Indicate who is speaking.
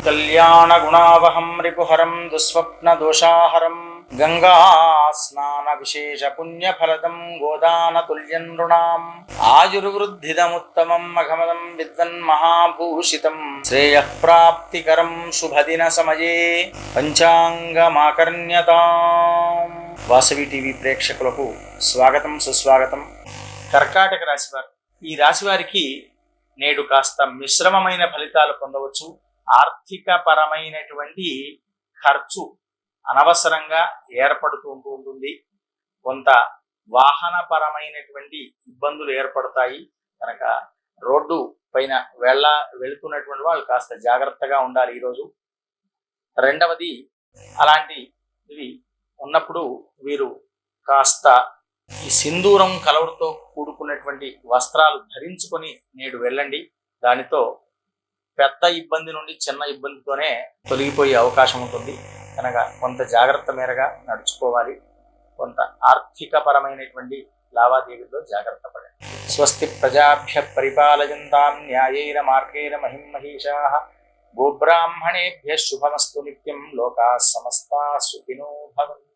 Speaker 1: కళ్యాణ గుణావహం రిపుహరం దుస్వప్న దోషాహరం గంగా స్నాన విశేష పుణ్యఫలదం గోదాన తుల్యం నృణాం ఆయుర్వృద్ధిదముత్తమం మఘమదం విద్వన్ మహాభూషితం శ్రేయః ప్రాప్తికరం శుభదిన సమయే పంచాంగమాకర్ణ్యతాం. వాసవి టీవీ ప్రేక్షకులకు స్వాగతం, సుస్వాగతం. కర్కాటక రాశివారు, ఈ రాశివారికి నేడు కాస్త మిశ్రమమైన ఫలితాలు పొందవచ్చు. ఆర్థిక పరమైనటువంటి ఖర్చు అనవసరంగా ఏర్పడుతూ ఉంటుంది. కొంత వాహన పరమైనటువంటి ఇబ్బందులు ఏర్పడతాయి కనుక రోడ్డు పైన వెళుతున్నటువంటి వాళ్ళు కాస్త జాగ్రత్తగా ఉండాలి ఈరోజు. రెండవది, అలాంటివి ఉన్నప్పుడు వీరు కాస్త ఈ సింధూరం కలవరుతో కూడుకున్నటువంటి వస్త్రాలు ధరించుకొని నేడు వెళ్ళండి. దానితో పెద్ద ఇబ్బంది నుండి చిన్న ఇబ్బందితోనే తొలగిపోయే అవకాశం ఉంటుంది కనుక కొంత జాగ్రత్త మేరగా నడుచుకోవాలి. కొంత ఆర్థిక పరమైనటువంటి లావాదేవీల్లో జాగ్రత్త పడండి. స్వస్తి ప్రజాభ్య పరిపాలయంతాం న్యాయేన మార్గేణ మహిం మహీషాః. గోబ్రాహ్మణేభ్యః శుభమస్తు నిత్యం. లోకాః సమస్తాః సుఖినో భవంతు.